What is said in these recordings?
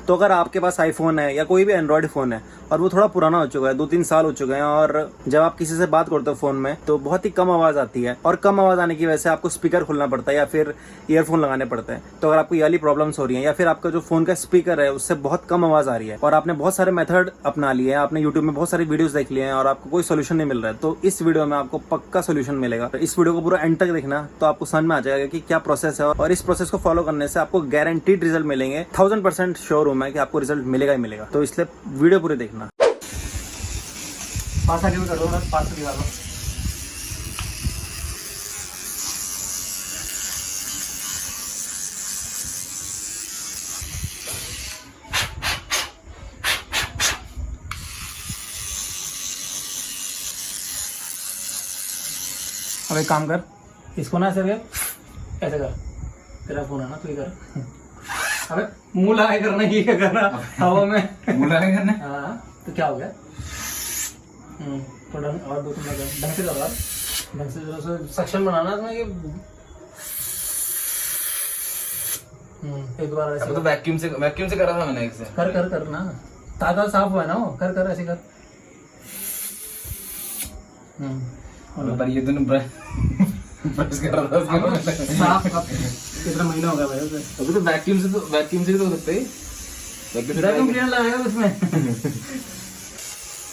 तो अगर आपके पास आईफोन है या कोई भी एंड्रॉयड फ़ोन है और वो थोड़ा पुराना हो चुका है, 2-3 साल हो चुके हैं, और जब आप किसी से बात करते हो फ़ोन में तो बहुत ही कम आवाज़ आती है, और कम आवाज़ आने की वजह से आपको स्पीकर खोलना पड़ता है या फिर ईयरफोन लगाने पड़ते हैं। तो अगर आपको ये वाली प्रॉब्लम्स हो रही हैं या फिर आपका जो फ़ोन का स्पीकर है उससे बहुत कम आवाज़ आ रही है और आपने बहुत सारे मेथड अपना लिए हैं, आपने यूट्यूब में बहुत सारी वीडियोस देख लिए हैं और आपको कोई सोल्यूशन नहीं मिल रहा है, तो इस वीडियो में आपको पक्का सोल्यूशन मिलेगा। तो इस वीडियो को पूरा एंड तक देखना, तो आपको समझ में आ जाएगा कि क्या प्रोसेस है, और इस प्रोसेस को फॉलो करने से आपको गारंटीड रिजल्ट मिलेंगे। 1000% श्योर हूं मैं कि आपको रिजल्ट मिलेगा ही मिलेगा। तो इसलिए वीडियो पूरे देखना। पास आगे भी कर दो, पास दिखा दो। अब एक काम कर, इसको ना ऐसे ऐसे कर, तेरा फोन है ना, तू ही कर। अबे मुंह लगा करना, ये क्या करना हवा में, मुंह लगा करना। हाँ तो क्या हो गया? थोड़ा और दो ढंग से करो, ढंग से जरा सेक्शन बनाना है ये। एक बार ऐसे तो वैक्यूम से करा था मैंने एक से। कर ना, ताजा साफ हुआ है ना वो, कर ऐसे कर। पर ये दोनों ब्रश कर रहा था साफ कितना महीना हो गया भाई उसे। अभी तो वैक्यूम से ही तो सकते हैं। वैक्यूम क्लीनर लगाएगा उसमें।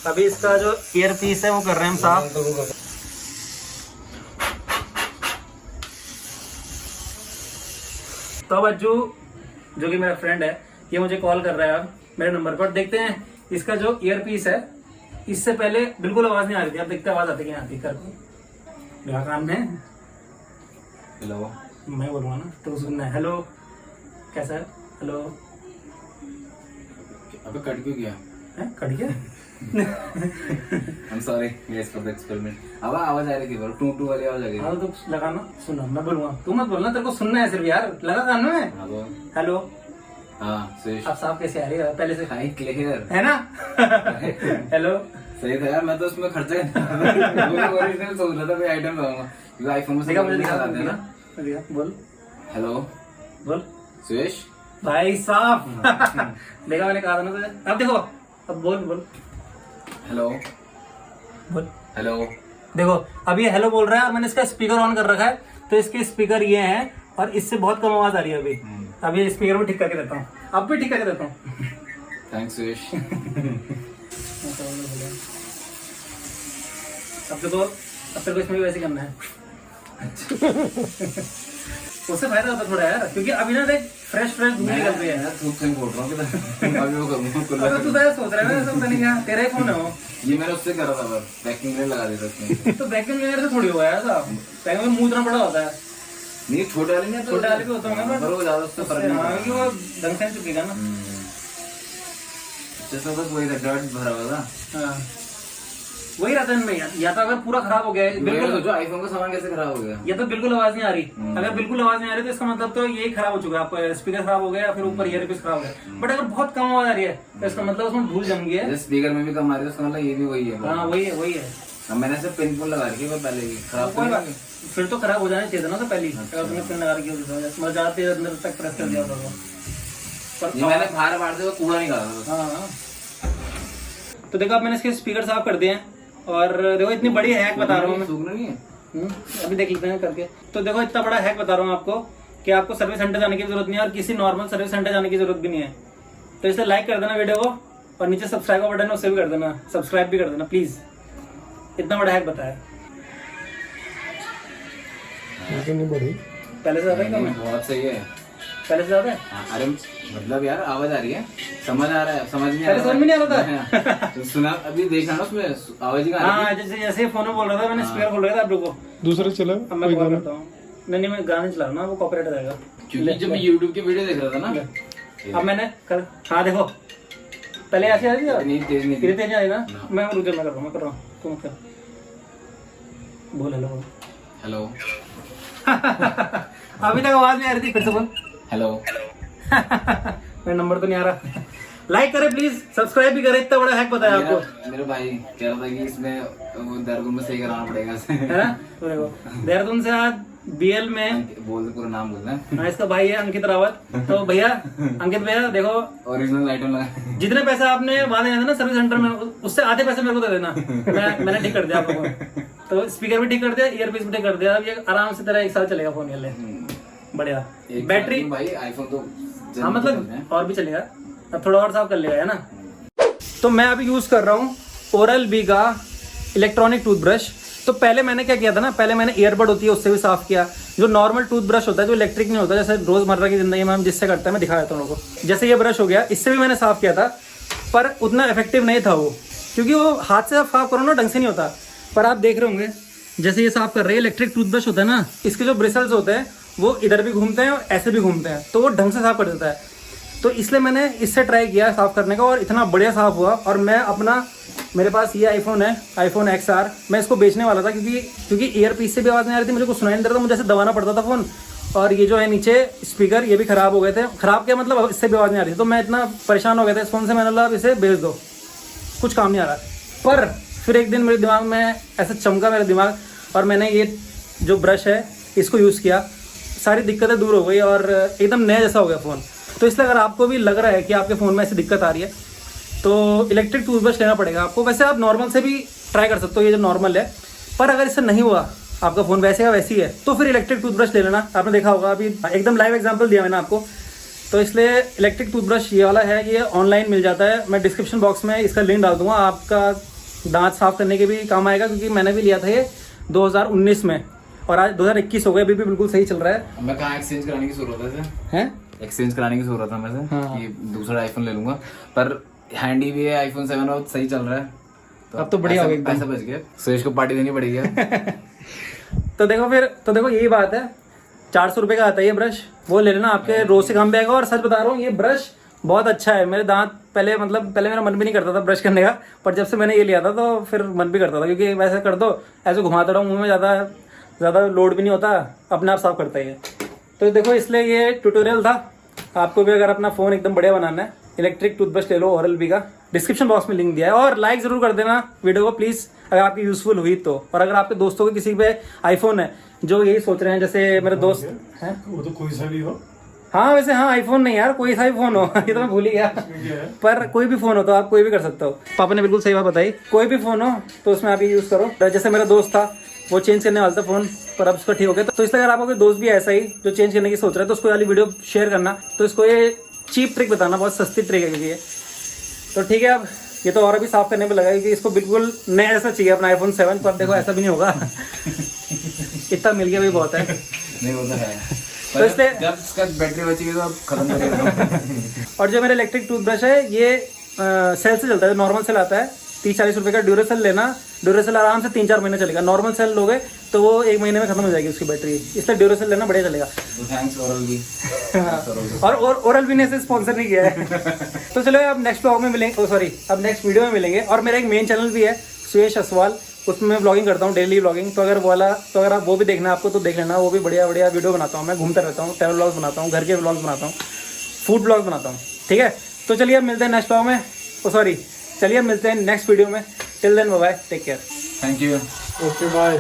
अभी इसका जो ईयर पीस है वो कर रहे हैं हम साफ। तो अब अज्जू जो कि मेरा फ्रेंड है, ये मुझे कॉल कर रहा है अब मेरे नंबर पर। देखते हैं इसका जो ईयर पीस है, इससे पहले बिल्कुल आवाज नहीं आ रही थी, अब देखते आवाज आती है आती कर मेरा काम है। हेलो, मैं बोलूँगा ना तो सुनना है। हेलो कैसा है? हेलो। अबे कट क्यों किया? कट गया? I'm sorry guys for the experiment. अब आवाज आ रही थी, टू टू वाली आवाज आ रही थी। हाँ तो लगाना, सुनो मैं बोलूँगा, तू मत बोलना, तेरे को सुनना है सिर्फ यार, लगा कान में। हाँ बोल। हेलो। हाँ सुरेश। अब साफ कैसे आ रही है पहले से? हाई क्लियर है ना? हेलो। सही था यार, मैं तो उसमें खर्चा ओरिजिनल सोच रहा था कोई आइटम लगाऊंगा क्योंकि आईफोन में देखा मुझे, दिखा है ना। बोल हेलो बोल सुरेश भाई साफ। देखा मैंने कहा था ना तुझे। अब देखो, अब बोल हेलो बोल। हेलो। देखो अब ये हेलो बोल रहा है और मैंने इसका स्पीकर ऑन कर रखा है, तो इसके स्पीकर ये हैं और इससे बहुत कम आवाज आ रही है अभी। अब ये स्पीकर में ठीक करके देता हूँ, अब भी ठीक करके देता हूँ। थैंक्स सुरेश। अब देखो, अब तेरे को इसमें भी वैसे करना है। उससे फायदा होता थोड़ा यार, क्योंकि अभी ना देख फ्रेश धूल निकल रही है। अभी वो करूंगा। अबे तू तो ऐसा सोच रहा है ना, ऐसा पता नहीं क्या तेरा ही फोन है वो। ये मैंने उससे करा था, बस वैक्यूम क्लीनर लगा देता उसमें। तो वैक्यूम क्लीनर से थोड़ी हुआ है ऐसा, वैक्यूम में मुंह इतना बड़ा होता है। नहीं छोटे वाले नहीं, छोटे वाले भी होता होगा पर वो ज्यादा उससे फर्क नहीं क्योंकि वो ढंग से चुकेगा ना। इसमें बस वही था, डर्ट भरा हुआ था। हाँ वही रहता है इनमें, या तो अगर पूरा खराब हो गया है बिल्कुल, जो आईफोन का सामान कैसे खराब हो गया, या तो बिल्कुल आवाज नहीं आ रही। अगर बिल्कुल आवाज नहीं आ रही तो इसका मतलब तो यही खराब हो चुका है, आपका स्पीकर खराब हो गया या फिर ऊपर ईयरपीस खराब हो गया। बट अगर बहुत कम आवाज आ रही है तो इसका मतलब उसमें धूल जम गई है। स्पीकर में भी कम आ रही है, उसका मतलब ये भी वही है। हाँ वही है। अब मैंने सिर्फ पिन पुल लगा रखी है पहले ही, खराब कोई बात नहीं, फिर तो खराब हो जाना चाहिए था ना तो पहले ही। अगर तुमने पिन लगा रखी होती तो मैं ज्यादा देर अंदर तक प्रेस कर दिया होता। ये मैंने बाहर बाहर से कूड़ा निकाला था। हाँ तो देखो अब मैंने इसके स्पीकर साफ कर दिए हैं, और देखो इतनी बड़ी हैक बता रहा हूँ मैं। सूखना नहीं है। अभी देख लेते हैं करके। तो देखो इतना बड़ा हैक बता रहा हूँ आपको कि आपको सर्विस सेंटर जाने की जरूरत नहीं है और किसी नॉर्मल सर्विस सेंटर जाने की जरूरत भी नहीं है। तो इसे लाइक कर देना वीडियो को, और नीचे सब्सक्राइब का बटन है उसे भी कर देना, सब्सक्राइब भी कर देना प्लीज। इतना बड़ा हैक बताया। पहले से ज्यादा कम है? बहुत सही है, पहले से ज्यादा है। अरे मतलब यार आवाज आ रही है, समझ आ रहा है, समझ नहीं आ पहले समझ में नहीं आ रहा था। तो सुना अभी देखा ना उसमें आवाज ही हाँ जैसे फोन में बोल रहा था मैंने, स्पीकर खोल रखा था आप लोगों को। दूसरे चला अब मैं कॉल करता हूँ। नहीं मैं गाने चला रहा ना, वो कॉपीराइट आ जाएगा। क्योंकि जब मैं यूट्यूब की वीडियो देख रहा था ना, अब मैंने कर, हाँ देखो पहले ऐसे आ रही इतनी तेज नहीं थी। तेज नहीं आई ना। मैं रुक जा, मैं कर रहा हूँ तू मत कर। बोल हेलो। हेलो। अभी तक आवाज नहीं आ रही थी, फिर से बोल हेलो। मेरा नंबर तो नहीं आ रहा। लाइक करें प्लीज, सब्सक्राइब भी करें, इतना बड़ा हैक बताया आपको। मेरे भाई कह रहा था कि इसमें देहरादून में सही कराना पड़ेगा है ना। तो देखो देहरादून से आज BL में बोल दे, पूरा नाम बोलना है। हाँ, इसका भाई है अंकित रावत। तो भैया अंकित भैया देखो, ओरिजिनल आइटम लगा। जितने पैसे आपने वहां देने थे ना सर्विस सेंटर में, उससे आधे पैसे मेरे को दे देना। मैंने ठीक कर दिया आप लोगों को। तो स्पीकर भी ठीक कर दिया, ईयरपीस भी ठीक कर दिया। अब ये आराम से तेरा 1 साल चलेगा फोन। ये ले बढ़िया बैटरी भाई आईफोन तो हाँ मतलब और भी चलेगा, अब थोड़ा और साफ कर लेगा, है ना। तो मैं अभी यूज़ कर रहा हूँ ओरल बी का इलेक्ट्रॉनिक टूथब्रश। तो पहले मैंने क्या किया था ना, पहले मैंने ईयरबड होती है उससे भी साफ़ किया। जो नॉर्मल टूथब्रश होता है, जो इलेक्ट्रिक नहीं होता, जैसे रोज़मर्रा की ज़िंदगी में हम जिससे करते हैं, मैं दिखा देता हूँ लोगों को। जैसे ये ब्रश हो गया, इससे भी मैंने साफ़ किया था, पर उतना इफेक्टिव नहीं था वो, क्योंकि वो हाथ से आप साफ़ करो ना ढंग से नहीं होता। पर आप देख रहे होंगे जैसे ये साफ़ कर रहे हैं, इलेक्ट्रिक टूथब्रश होता है ना, इसके जो ब्रिसल्स होते हैं वो इधर भी घूमते हैं और ऐसे भी घूमते हैं, तो वो ढंग से साफ़ कर देता है। तो इसलिए मैंने इससे ट्राई किया साफ़ करने का और इतना बढ़िया साफ़ हुआ। और मैं अपना, मेरे पास ये आईफोन है, आईफोन XR, मैं इसको बेचने वाला था क्योंकि ईयरपीस से भी आवाज़ नहीं आ रही थी, मुझे कुछ सुनाई नहीं दे रहा था, मुझे ऐसे दबाना पड़ता था फ़ोन। और ये जो है नीचे स्पीकर, ये भी ख़राब हो गए थे। ख़राब क्या मतलब, इससे भी आवाज़ नहीं आ रही थी। तो मैं इतना परेशान हो गया था इस फ़ोन से, मैंने बोला अब इसे बेच दो, कुछ काम नहीं आ रहा। पर फिर एक दिन मेरे दिमाग में ऐसा चमका मेरा दिमाग, और मैंने ये जो ब्रश है इसको यूज़ किया, सारी दिक्कतें दूर हो गई और एकदम नया जैसा हो गया फ़ोन। तो इसलिए अगर आपको भी लग रहा है कि आपके फ़ोन में ऐसी दिक्कत आ रही है, तो इलेक्ट्रिक टूथब्रश लेना पड़ेगा आपको। वैसे आप नॉर्मल से भी ट्राई कर सकते हो, ये जो नॉर्मल है। पर अगर इससे नहीं हुआ, आपका फ़ोन वैसे का वैसी है, तो फिर इलेक्ट्रिक टूथब्रश ले लेना। आपने देखा होगा, अभी एकदम लाइव एग्जांपल दिया मैंने आपको। तो इसलिए इलेक्ट्रिक टूथब्रश ये वाला है, ये ऑनलाइन मिल जाता है। मैं डिस्क्रिप्शन बॉक्स में इसका लिंक डाल दूंगा, आपका दांत साफ़ करने के भी काम आएगा, क्योंकि मैंने भी लिया था ये 2019 में और आज 2021 हो गया, अभी भी बिल्कुल सही चल रहा है। मैं कहाँ एक्सचेंज कराने की जरूरत है? एक्सचेंज कराने की जरूरत है मैं से, हाँ। कि दूसरा आईफोन ले लूंगा। पर हैंडी भी है, आईफोन 7 और सही चल रहा है, तो अब तो बढ़िया हो गया, पैसा बच गया। सुरेश को पार्टी देनी पड़ेगी। तो देखो यही बात है, 400 रुपये का आता है ये ब्रश, वो ले लेना, आपके रोज से काम भी आएगा। और सच बता रहा हूँ, ये ब्रश बहुत अच्छा है। मेरे दांत पहले मेरा मन भी नहीं करता था ब्रश करने का, पर जब से मैंने ये लिया था तो फिर मन भी करता था, क्योंकि वैसे कर दो, ऐसे घुमाता रहो मुँह में, ज़्यादा लोड भी नहीं होता, अपने आप साफ करता है ये। तो देखो, इसलिए ये ट्यूटोरियल था। आपको भी अगर अपना फ़ोन एकदम बढ़िया बनाना है, इलेक्ट्रिक टूथब्रश ले लो ओरल बी का, डिस्क्रिप्शन बॉक्स में लिंक दिया है। और लाइक ज़रूर कर देना वीडियो को प्लीज़, अगर आपकी यूज़फुल हुई तो। और अगर आपके दोस्तों के किसी पे आईफोन है जो यही सोच रहे हैं, जैसे मेरे दोस्त हैं, वो तो कोई सा भी हो। हाँ वैसे हाँ, आईफोन नहीं यार, कोई सा भी फोन हो, ये तो मैं भूल ही गया। पर कोई भी फोन हो तो आप कोई भी कर सकते हो। पापा ने बिल्कुल सही बात बताई, कोई भी फोन हो तो उसमें आप ये यूज़ करो। जैसे मेरा दोस्त था, वो चेंज करने वाला था फोन, पर अब उसका ठीक हो गया। तो इसलिए अगर आपका कोई दोस्त भी ऐसा ही जो चेंज करने की सोच रहा है, तो उसको वाली वीडियो शेयर करना, तो इसको ये चीप ट्रिक बताना, बहुत सस्ती ट्रिक है ये। तो ठीक है, अब ये तो और अभी साफ करने पे लगा, क्योंकि इसको बिल्कुल नया ऐसा चाहिए अपना आईफोन 7, पर देखो ऐसा भी नहीं होगा। इतना मिल गया भी बहुत है। नहीं होता है, तो इसलिए जब इसका बैटरी बचेगी तो आप खत्म करेगा। और जो मेरा इलेक्ट्रिक टूथब्रश है, ये सेल से चलता है, नॉर्मल सेल आता है 30-40 रुपये का। ड्यूरेसेल लेना, ड्यूरेसेल आराम से 3-4 महीने चलेगा। नॉर्मल सेल लोगे तो वो 1 महीने में खत्म हो जाएगी उसकी बैटरी, इसलिए ड्यूरेसेल लेना बढ़िया चलेगा। तो थैंक्स ओरल बी। और ओरल बी ने से स्पॉन्सर नहीं किया है। तो चलो अब नेक्स्ट ब्लॉग में मिलेंगे, सॉरी अब नेक्स्ट वीडियो में मिलेंगे। और मेरा एक मेन चैनल भी है, सुयश असवाल, उसमें मैं ब्लॉगिंग करता हूँ, डेली ब्लॉगिंग। तो अगर आप वो भी देखना है आपको, तो देख लेना, वो भी बढ़िया वीडियो बनाता हूँ। मैं घूमता रहता हूँ, ट्रैवल ब्लॉग्स बनाता हूँ, घर के ब्लॉग्स बनाता हूँ, फूड ब्लॉग्स बनाता हूँ। ठीक है, तो चलिए अब मिलते हैं नेक्स्ट ब्लॉग में, चलिए अब मिलते हैं नेक्स्ट वीडियो में। Till then bye bye, take care, thank you. Okay bye.